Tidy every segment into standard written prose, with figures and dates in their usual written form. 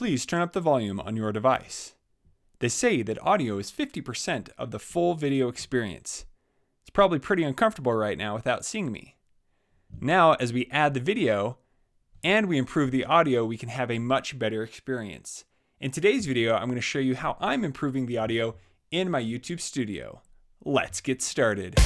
Please turn up the volume on your device. They say that audio is 50% of the full video experience. It's probably pretty uncomfortable right now without seeing me. Now, as we add the video and we improve the audio, we can have a much better experience. In today's video, I'm going to show you how I'm improving the audio in my YouTube studio. Let's get started.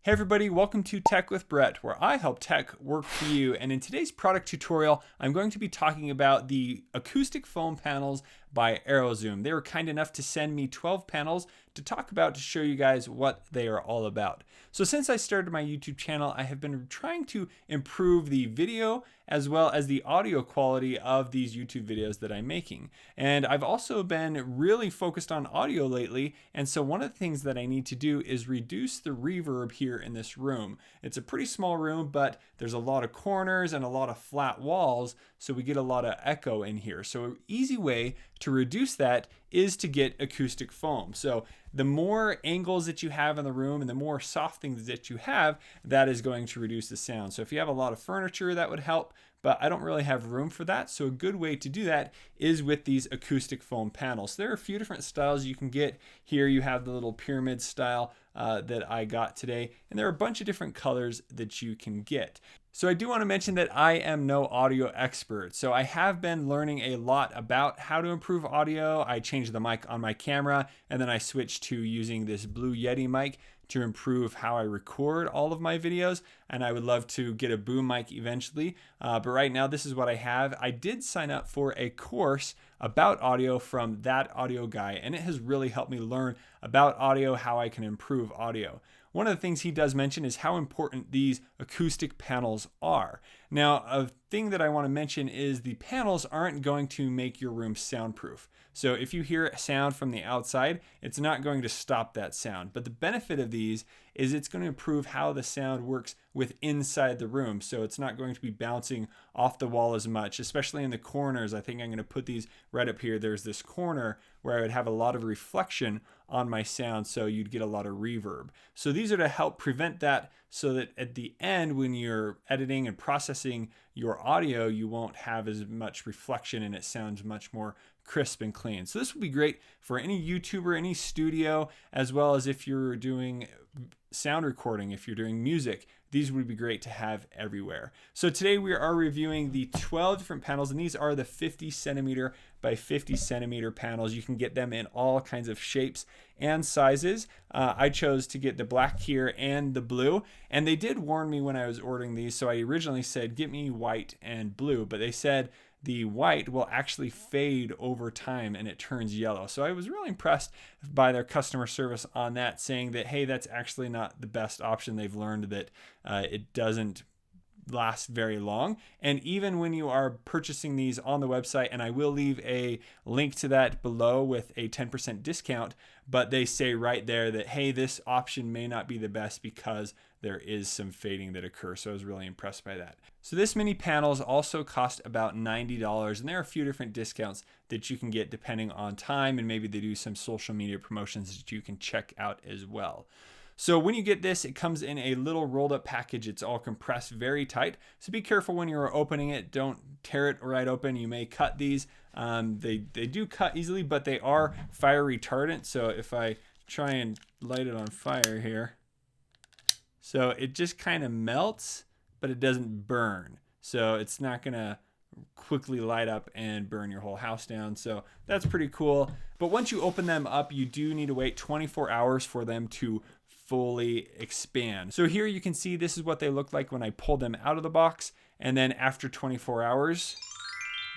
Hey everybody, welcome to Tech with Brett, where I help tech work for you. And in today's product tutorial, I'm going to be talking about the acoustic foam panels by Arrowzoom. They were kind enough to send me 12 panels to talk about to show you guys what they are all about. So since I started my YouTube channel, I have been trying to improve the video as well as the audio quality of these YouTube videos that I'm making. And I've also been really focused on audio lately. And so one of the things that I need to do is reduce the reverb here in this room. It's a pretty small room, but there's a lot of corners and a lot of flat walls. So we get a lot of echo in here. So an easy way to reduce that is to get acoustic foam. So the more angles that you have in the room and the more soft things that you have, that is going to reduce the sound. So if you have a lot of furniture, that would help, but I don't really have room for that. So a good way to do that is with these acoustic foam panels. There are a few different styles you can get. Here you have the little pyramid style that I got today, and there are a bunch of different colors that you can get. So I do want to mention that I am no audio expert. So I have been learning a lot about how to improve audio. I changed the mic on my camera, and then I switched to using this Blue Yeti mic to improve how I record all of my videos. And I would love to get a boom mic eventually. But right now, this is what I have. I did sign up for a course about audio from That Audio Guy, and it has really helped me learn about audio, how I can improve audio. One of the things he does mention is how important these acoustic panels are. Now, a thing that I want to mention is the panels aren't going to make your room soundproof. So if you hear sound from the outside, it's not going to stop that sound. But the benefit of these is it's going to improve how the sound works with inside the room. So it's not going to be bouncing off the wall as much, especially in the corners. I think I'm going to put these right up here. There's this corner where I would have a lot of reflection on my sound, so you'd get a lot of reverb. So these are to help prevent that, so that at the end, when you're editing and processing your audio, you won't have as much reflection and it sounds much more crisp and clean. So this would be great for any YouTuber, any studio, as well as if you're doing sound recording, if you're doing music. These would be great to have everywhere. So today we are reviewing the 12 different panels, and these are the 50 centimeter by 50 centimeter panels. You can get them in all kinds of shapes and sizes. I chose to get the black here and the blue, and they did warn me when I was ordering these. So I originally said, get me white and blue, but they said the white will actually fade over time and it turns yellow. So I was really impressed by their customer service on that, saying that, hey, that's actually not the best option. They've learned that it doesn't last very long. And even when you are purchasing these on the website, and I will leave a link to that below with a 10% discount, but they say right there that, hey, this option may not be the best because there is some fading that occurs. So I was really impressed by that. So this mini panels also cost about $90, and there are a few different discounts that you can get depending on time, and maybe they do some social media promotions that you can check out as well. So when you get this, it comes in a little rolled up package. It's all compressed very tight. So be careful when you're opening it. Don't tear it right open. You may cut these. They do cut easily, but they are fire retardant. So if I try and light it on fire here, so it just kind of melts, but it doesn't burn. So it's not gonna quickly light up and burn your whole house down. So that's pretty cool. But once you open them up, you do need to wait 24 hours for them to fully expand. So here you can see this is what they look like when I pulled them out of the box, and then after 24 hours,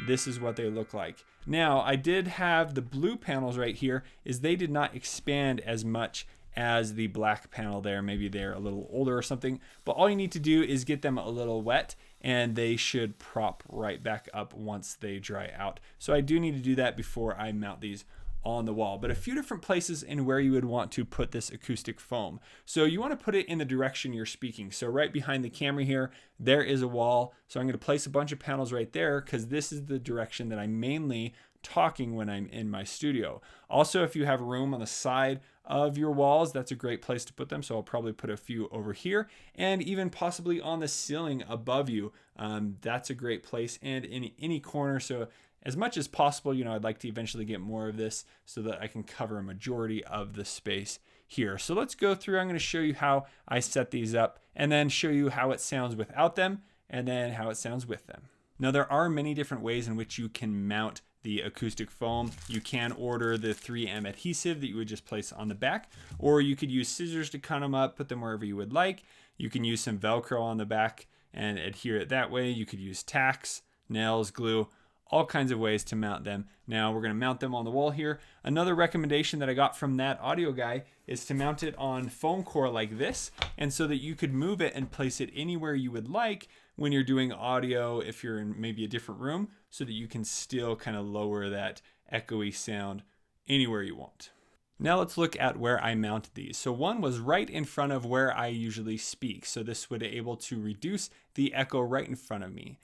this is what they look like. Now, I did have the blue panels right here, is they did not expand as much as the black panel there. Maybe they're a little older or something, but all you need to do is get them a little wet and they should prop right back up once they dry out. So I do need to do that before I mount these on the wall, but a few different places in where you would want to put this acoustic foam. So you want to put it in the direction you're speaking. So right behind the camera here, there is a wall. So I'm going to place a bunch of panels right there because this is the direction that I mainly talking when I'm in my studio. Also, if you have room on the side of your walls, that's a great place to put them. So I'll probably put a few over here, and even possibly on the ceiling above you. That's a great place, and in any corner. So as much as possible, I'd like to eventually get more of this so that I can cover a majority of the space here. So let's go through. I'm going to show you how I set these up, and then show you how it sounds without them, and then how it sounds with them. Now, there are many different ways in which you can mount the acoustic foam. You can order the 3M adhesive that you would just place on the back, or you could use scissors to cut them up, put them wherever you would like. You can use some Velcro on the back and adhere it that way. You could use tacks, nails, glue, all kinds of ways to mount them. Now we're going to mount them on the wall here. Another recommendation that I got from that audio guy is to mount it on foam core like this, and so that you could move it and place it anywhere you would like when you're doing audio, if you're in maybe a different room, so that you can still kind of lower that echoey sound anywhere you want. Now let's look at where I mount these. So one was right in front of where I usually speak. So this would be able to reduce the echo right in front of me.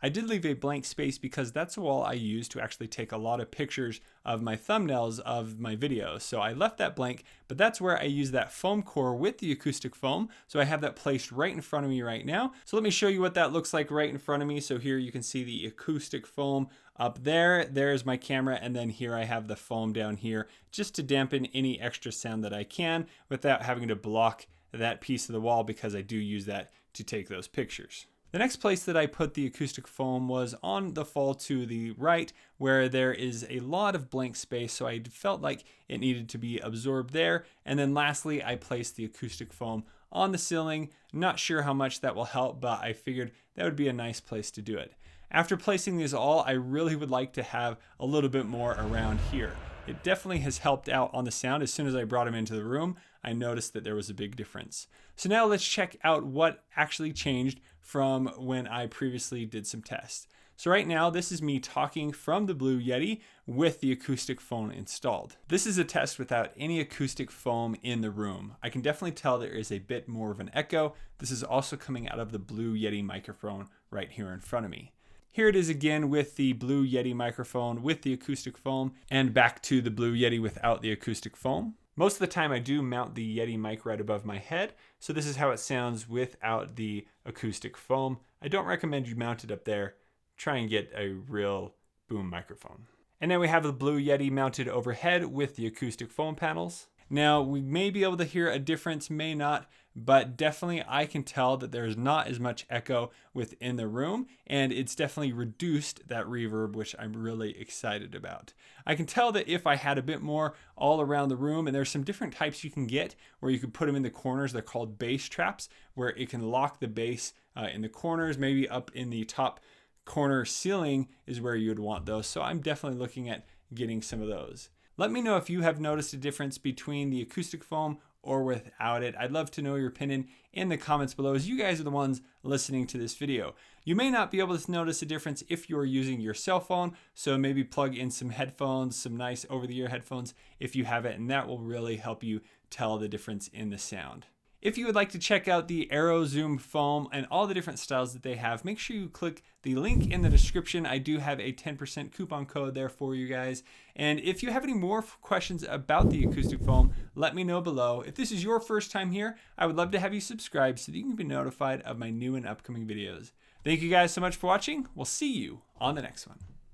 I did leave a blank space because that's a wall I use to actually take a lot of pictures of my thumbnails of my videos. So I left that blank, but that's where I use that foam core with the acoustic foam. So I have that placed right in front of me right now. So let me show you what that looks like right in front of me. So here you can see the acoustic foam up there. There's my camera, and then here I have the foam down here just to dampen any extra sound that I can without having to block that piece of the wall, because I do use that to take those pictures. The next place that I put the acoustic foam was on the fall to the right, where there is a lot of blank space, so I felt like it needed to be absorbed there. And then lastly, I placed the acoustic foam on the ceiling. Not sure how much that will help, but I figured that would be a nice place to do it. After placing these all, I really would like to have a little bit more around here. It definitely has helped out on the sound. As soon as I brought them into the room, I noticed that there was a big difference. So now let's check out what actually changed from when I previously did some tests. So right now, this is me talking from the Blue Yeti with the acoustic foam installed. This is a test without any acoustic foam in the room. I can definitely tell there is a bit more of an echo. This is also coming out of the Blue Yeti microphone right here in front of me. Here it is again with the Blue Yeti microphone with the acoustic foam, and back to the Blue Yeti without the acoustic foam. Most of the time I do mount the Yeti mic right above my head, so this is how it sounds without the acoustic foam. I don't recommend you mount it up there. Try and get a real boom microphone. And now we have the Blue Yeti mounted overhead with the acoustic foam panels. Now we may be able to hear a difference, may not, but definitely I can tell that there's not as much echo within the room, and it's definitely reduced that reverb, which I'm really excited about. I can tell that if I had a bit more all around the room, and there's some different types you can get where you can put them in the corners. They're called bass traps, where it can lock the bass in the corners, maybe up in the top corner ceiling is where you would want those. So I'm definitely looking at getting some of those. Let me know if you have noticed a difference between the acoustic foam or without it. I'd love to know your opinion in the comments below, as you guys are the ones listening to this video. You may not be able to notice a difference if you're using your cell phone, so maybe plug in some headphones, some nice over-the-ear headphones if you have it, and that will really help you tell the difference in the sound. If you would like to check out the Arrowzoom foam and all the different styles that they have, make sure you click the link in the description. I do have a 10% coupon code there for you guys. And if you have any more questions about the acoustic foam, let me know below. If this is your first time here, I would love to have you subscribe so that you can be notified of my new and upcoming videos. Thank you guys so much for watching. We'll see you on the next one.